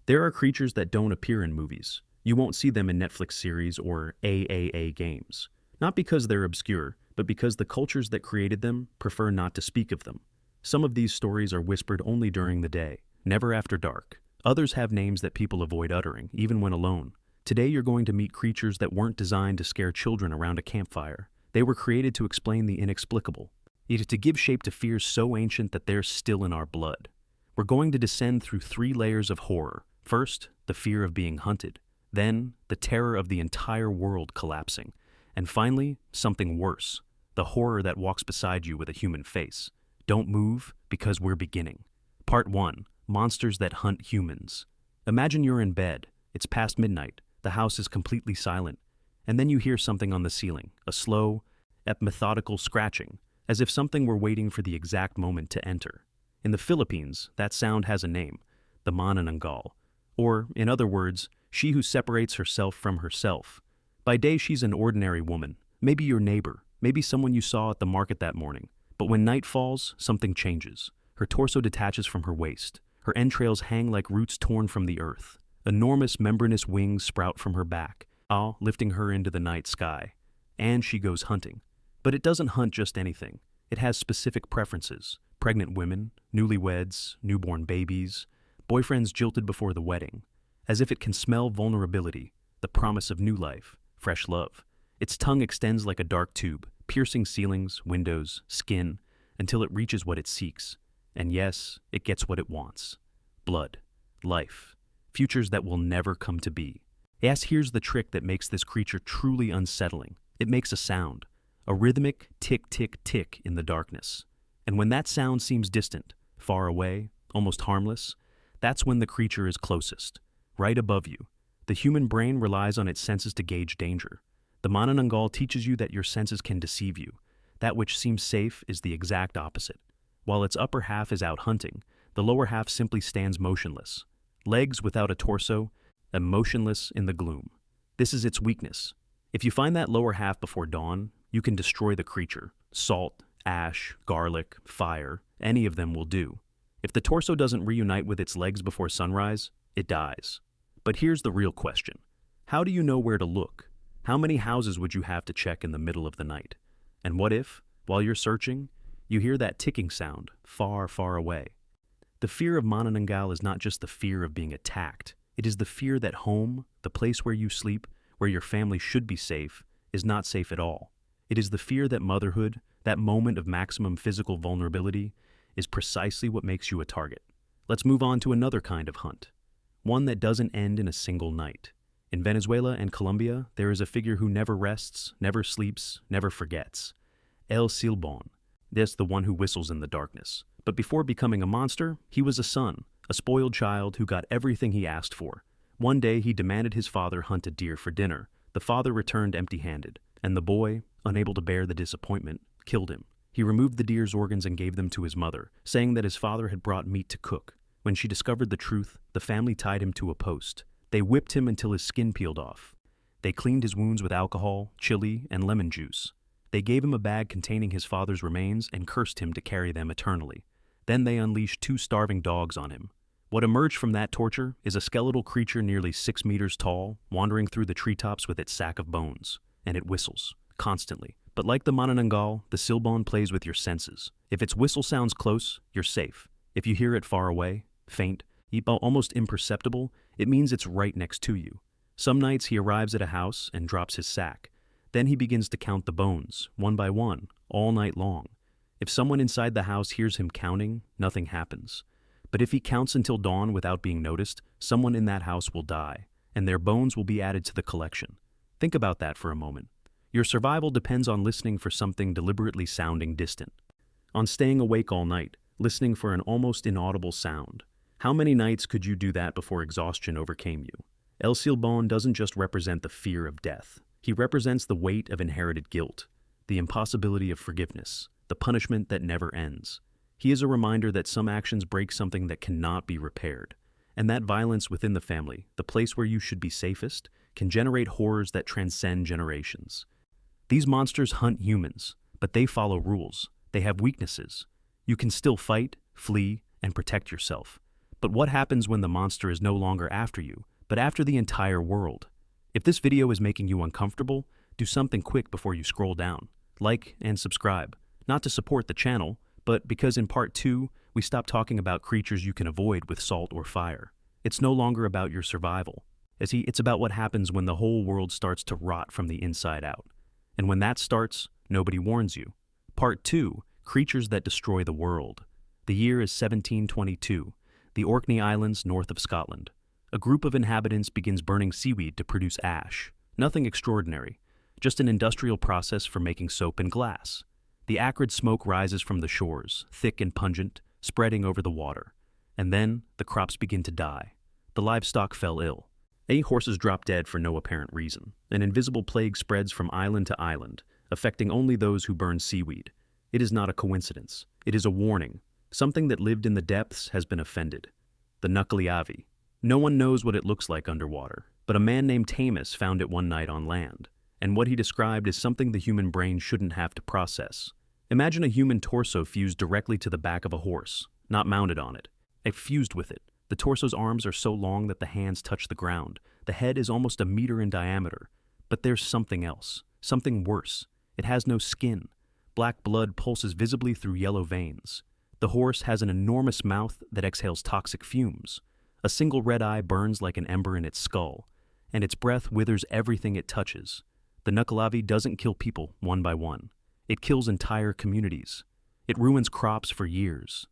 There are creatures that don't appear in movies. You won't see them in Netflix series or AAA games. Not because they're obscure, but because the cultures that created them prefer not to speak of them. Some of these stories are whispered only during the day, never after dark. Others have names that people avoid uttering, even when alone. Today you're going to meet creatures that weren't designed to scare children around a campfire. They were created to explain the inexplicable. It is to give shape to fears so ancient that they're still in our blood. We're going to descend through 3 layers of horror. First, the fear of being hunted. Then, the terror of the entire world collapsing. And finally, something worse. The horror that walks beside you with a human face. Don't move, because we're beginning. Part 1. Monsters that hunt humans. Imagine you're in bed. It's past midnight. The house is completely silent. And then you hear something on the ceiling. A slow, methodical scratching, as if something were waiting for the exact moment to enter. In the Philippines, that sound has a name. The manananggal. Or, in other words, she who separates herself from herself. By day she's an ordinary woman. Maybe your neighbor. Maybe someone you saw at the market that morning. But when night falls, something changes. Her torso detaches from her waist. Her entrails hang like roots torn from the earth. Enormous membranous wings sprout from her back, lifting her into the night sky. And she goes hunting. But it doesn't hunt just anything. It has specific preferences. Pregnant women, newlyweds, newborn babies, boyfriends jilted before the wedding. As if it can smell vulnerability, the promise of new life, fresh love. Its tongue extends like a dark tube, piercing ceilings, windows, skin, until it reaches what it seeks. And yes, it gets what it wants. Blood, life, futures that will never come to be. Yes, here's the trick that makes this creature truly unsettling. It makes a sound, a rhythmic tick-tick-tick in the darkness. And when that sound seems distant, far away, almost harmless, that's when the creature is closest, right above you. The human brain relies on its senses to gauge danger. The manananggal teaches you that your senses can deceive you. That which seems safe is the exact opposite. While its upper half is out hunting, the lower half simply stands motionless. Legs without a torso, and motionless in the gloom. This is its weakness. If you find that lower half before dawn, you can destroy the creature. Salt, ash, garlic, fire, any of them will do. If the torso doesn't reunite with its legs before sunrise, it dies. But here's the real question. How do you know where to look? How many houses would you have to check in the middle of the night? And what if, while you're searching, you hear that ticking sound far, far away? The fear of manananggal is not just the fear of being attacked. It is the fear that home, the place where you sleep, where your family should be safe, is not safe at all. It is the fear that motherhood, that moment of maximum physical vulnerability, is precisely what makes you a target. Let's move on to another kind of hunt. One that doesn't end in a single night. In Venezuela and Colombia, there is a figure who never rests, never sleeps, never forgets. El Silbón. That's the one who whistles in the darkness. But before becoming a monster, he was a son, a spoiled child who got everything he asked for. One day he demanded his father hunt a deer for dinner. The father returned empty-handed, and the boy, unable to bear the disappointment, killed him. He removed the deer's organs and gave them to his mother, saying that his father had brought meat to cook. When she discovered the truth, the family tied him to a post. They whipped him until his skin peeled off. They cleaned his wounds with alcohol, chili, and lemon juice. They gave him a bag containing his father's remains and cursed him to carry them eternally. Then they unleashed 2 starving dogs on him. What emerged from that torture is a skeletal creature nearly 6 meters tall, wandering through the treetops with its sack of bones. And it whistles, constantly. But like the manananggal, the silbón plays with your senses. If its whistle sounds close, you're safe. If you hear it far away, faint, almost imperceptible, it means it's right next to you. Some nights he arrives at a house and drops his sack. Then he begins to count the bones, one by one, all night long. If someone inside the house hears him counting, nothing happens. But if he counts until dawn without being noticed, someone in that house will die, and their bones will be added to the collection. Think about that for a moment. Your survival depends on listening for something deliberately sounding distant. On staying awake all night, listening for an almost inaudible sound. How many nights could you do that before exhaustion overcame you? El Silbón doesn't just represent the fear of death. He represents the weight of inherited guilt, the impossibility of forgiveness, the punishment that never ends. He is a reminder that some actions break something that cannot be repaired, and that violence within the family, the place where you should be safest, can generate horrors that transcend generations. These monsters hunt humans, but they follow rules. They have weaknesses. You can still fight, flee, and protect yourself. But what happens when the monster is no longer after you, but after the entire world? If this video is making you uncomfortable, do something quick before you scroll down. Like and subscribe, not to support the channel, but because in part 2, we stop talking about creatures you can avoid with salt or fire. It's no longer about your survival. It's about what happens when the whole world starts to rot from the inside out. And when that starts, nobody warns you. Part 2, Creatures that Destroy the World. The year is 1722, the Orkney Islands north of Scotland. A group of inhabitants begins burning seaweed to produce ash. Nothing extraordinary, just an industrial process for making soap and glass. The acrid smoke rises from the shores, thick and pungent, spreading over the water. And then the crops begin to die. The livestock fell ill. Horses drop dead for no apparent reason. An invisible plague spreads from island to island, affecting only those who burn seaweed. It is not a coincidence. It is a warning. Something that lived in the depths has been offended. The Nucleavi. No one knows what it looks like underwater, but a man named Tamus found it one night on land, and what he described is something the human brain shouldn't have to process. Imagine a human torso fused directly to the back of a horse, not mounted on it. It fused with it. The torso's arms are so long that the hands touch the ground. The head is almost a meter in diameter. But there's something else, something worse. It has no skin. Black blood pulses visibly through yellow veins. The horse has an enormous mouth that exhales toxic fumes. A single red eye burns like an ember in its skull, and its breath withers everything it touches. The Nucleavi doesn't kill people one by one. It kills entire communities. It ruins crops for years.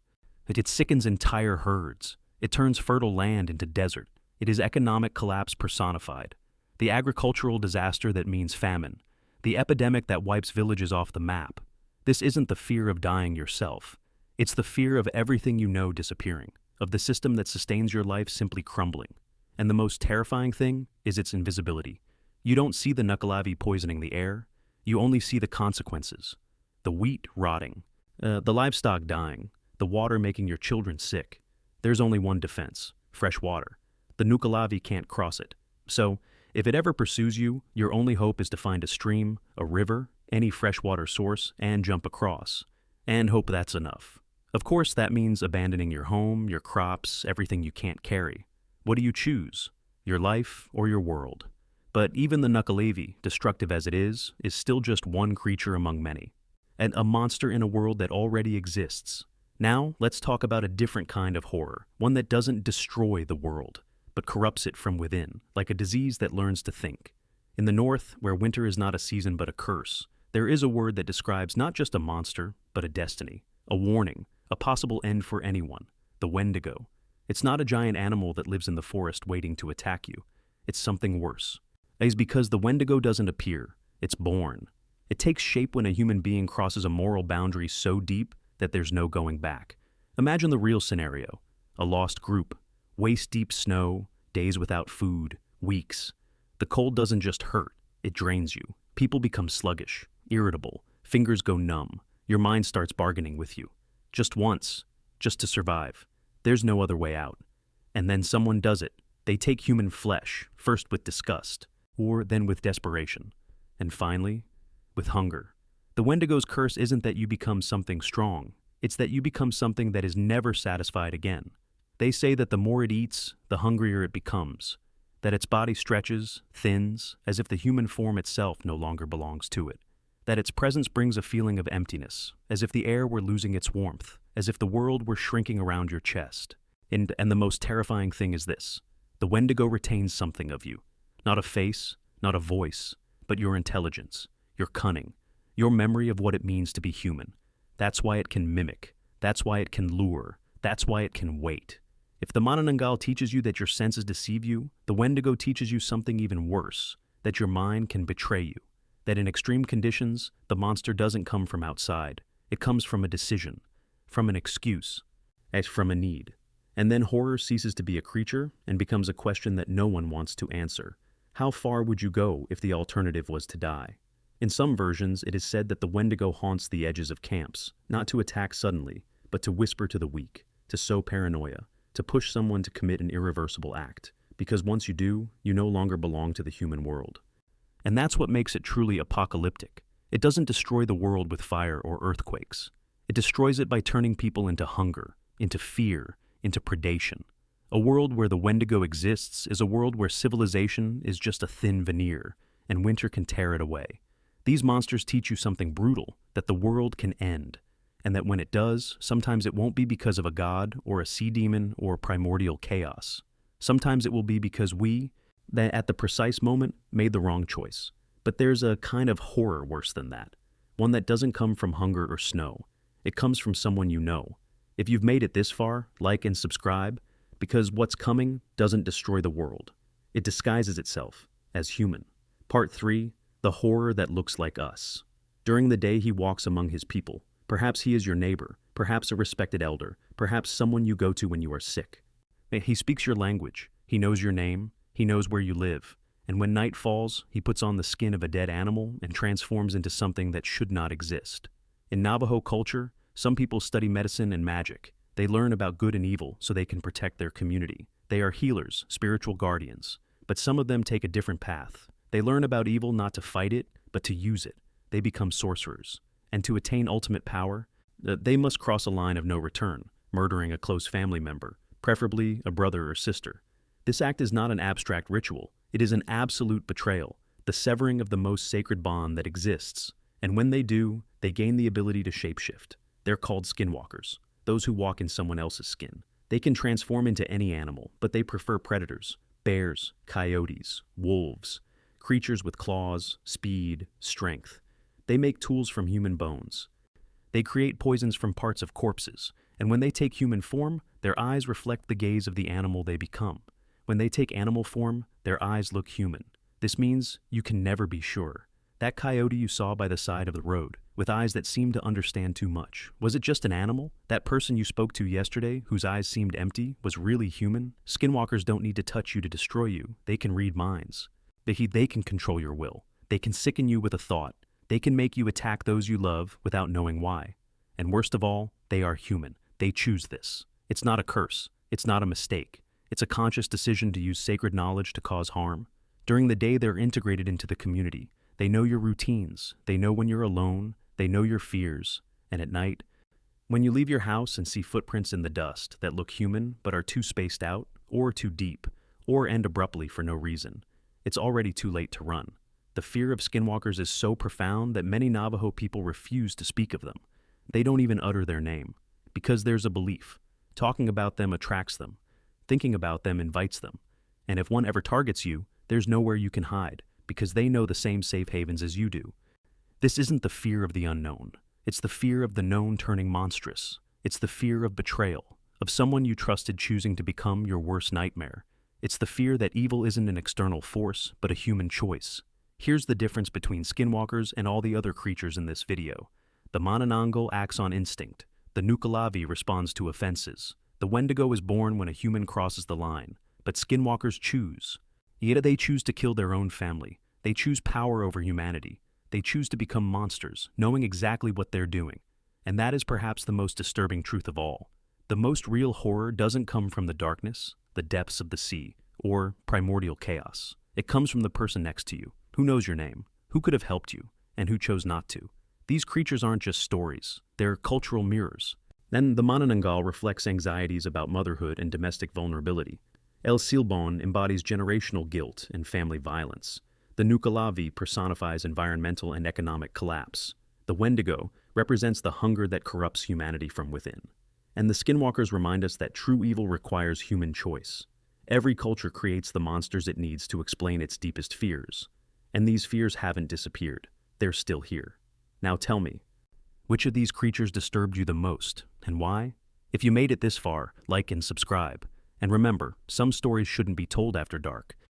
It sickens entire herds. It turns fertile land into desert. It is economic collapse personified. The agricultural disaster that means famine. The epidemic that wipes villages off the map. This isn't the fear of dying yourself. It's the fear of everything you know disappearing, of the system that sustains your life simply crumbling. And the most terrifying thing is its invisibility. You don't see the Nucleavi poisoning the air. You only see the consequences. The wheat rotting. The livestock dying. The water making your children sick. There's only one defense: fresh water. The Nucleavi can't cross it. So, if it ever pursues you, your only hope is to find a stream, a river, any freshwater source, and jump across. And hope that's enough. Of course, that means abandoning your home, your crops, everything you can't carry. What do you choose? Your life or your world? But even the Nucleavi, destructive as it is still just one creature among many. And a monster in a world that already exists. Now, let's talk about a different kind of horror, one that doesn't destroy the world, but corrupts it from within, like a disease that learns to think. In the north, where winter is not a season but a curse, there is a word that describes not just a monster, but a destiny, a warning, a possible end for anyone: the Wendigo. It's not a giant animal that lives in the forest waiting to attack you. It's something worse. It's because the Wendigo doesn't appear, it's born. It takes shape when a human being crosses a moral boundary so deep that there's no going back. Imagine the real scenario: a lost group, waist-deep snow, days without food, weeks. The cold doesn't just hurt, it drains you. People become sluggish, irritable, fingers go numb. Your mind starts bargaining with you. Just once, just to survive. There's no other way out. And then someone does it. They take human flesh, first with disgust, or then with desperation, and finally, with hunger. The Wendigo's curse isn't that you become something strong. It's that you become something that is never satisfied again. They say that the more it eats, the hungrier it becomes, that its body stretches, thins, as if the human form itself no longer belongs to it, that its presence brings a feeling of emptiness, as if the air were losing its warmth, as if the world were shrinking around your chest. And the most terrifying thing is this: the Wendigo retains something of you. Not a face, not a voice, but your intelligence, your cunning, your memory of what it means to be human. That's why it can mimic. That's why it can lure. That's why it can wait. If the Manananggal teaches you that your senses deceive you, the Wendigo teaches you something even worse: that your mind can betray you. That in extreme conditions, the monster doesn't come from outside. It comes from a decision, from an excuse, as from a need. And then horror ceases to be a creature and becomes a question that no one wants to answer. How far would you go if the alternative was to die? In some versions, it is said that the Wendigo haunts the edges of camps, not to attack suddenly, but to whisper to the weak, to sow paranoia, to push someone to commit an irreversible act, because once you do, you no longer belong to the human world. And that's what makes it truly apocalyptic. It doesn't destroy the world with fire or earthquakes. It destroys it by turning people into hunger, into fear, into predation. A world where the Wendigo exists is a world where civilization is just a thin veneer, and winter can tear it away. These monsters teach you something brutal, that the world can end, and that when it does, sometimes it won't be because of a god or a sea demon or primordial chaos. Sometimes it will be because we, that at the precise moment, made the wrong choice. But there's a kind of horror worse than that, one that doesn't come from hunger or snow. It comes from someone you know. If you've made it this far, like and subscribe, because what's coming doesn't destroy the world. It disguises itself as human. Part 3, the horror that looks like us. During the day he walks among his people. Perhaps he is your neighbor, perhaps a respected elder, perhaps someone you go to when you are sick. He speaks your language, he knows your name, he knows where you live, and when night falls, he puts on the skin of a dead animal and transforms into something that should not exist. In Navajo culture, some people study medicine and magic. They learn about good and evil so they can protect their community. They are healers, spiritual guardians. But some of them take a different path. They learn about evil not to fight it, but to use it. They become sorcerers. And to attain ultimate power, they must cross a line of no return, murdering a close family member, preferably a brother or sister. This act is not an abstract ritual. It is an absolute betrayal, the severing of the most sacred bond that exists. And when they do, they gain the ability to shapeshift. They're called skinwalkers, those who walk in someone else's skin. They can transform into any animal, but they prefer predators, bears, coyotes, wolves, creatures with claws, speed, strength. They make tools from human bones. They create poisons from parts of corpses, and when they take human form, their eyes reflect the gaze of the animal they become. When they take animal form, their eyes look human. This means you can never be sure. That coyote you saw by the side of the road, with eyes that seemed to understand too much, was it just an animal? That person you spoke to yesterday, whose eyes seemed empty, was really human? Skinwalkers don't need to touch you to destroy you. They can read minds. They can control your will. They can sicken you with a thought. They can make you attack those you love without knowing why. And worst of all, they are human. They choose this. It's not a curse. It's not a mistake. It's a conscious decision to use sacred knowledge to cause harm. During the day, they're integrated into the community. They know your routines. They know when you're alone. They know your fears. And at night, when you leave your house and see footprints in the dust that look human but are too spaced out, or too deep, or end abruptly for no reason, it's already too late to run. The fear of skinwalkers is so profound that many Navajo people refuse to speak of them. They don't even utter their name, because there's a belief. Talking about them attracts them. Thinking about them invites them. And if one ever targets you, there's nowhere you can hide, because they know the same safe havens as you do. This isn't the fear of the unknown. It's the fear of the known turning monstrous. It's the fear of betrayal, of someone you trusted choosing to become your worst nightmare. It's the fear that evil isn't an external force, but a human choice. Here's the difference between skinwalkers and all the other creatures in this video. The Manananggal acts on instinct. The Nukalavi responds to offenses. The Wendigo is born when a human crosses the line. But skinwalkers choose. Yet they choose to kill their own family. They choose power over humanity. They choose to become monsters, knowing exactly what they're doing. And that is perhaps the most disturbing truth of all. The most real horror doesn't come from the darkness, the depths of the sea, or primordial chaos. It comes from the person next to you. Who knows your name? Who could have helped you? And who chose not to? These creatures aren't just stories. They're cultural mirrors. Then the Manananggal reflects anxieties about motherhood and domestic vulnerability. El Silbon embodies generational guilt and family violence. The Nukalavi personifies environmental and economic collapse. The Wendigo represents the hunger that corrupts humanity from within. And the skinwalkers remind us that true evil requires human choice. Every culture creates the monsters it needs to explain its deepest fears. And these fears haven't disappeared. They're still here. Now tell me, which of these creatures disturbed you the most, and why? If you made it this far, like and subscribe. And remember, some stories shouldn't be told after dark,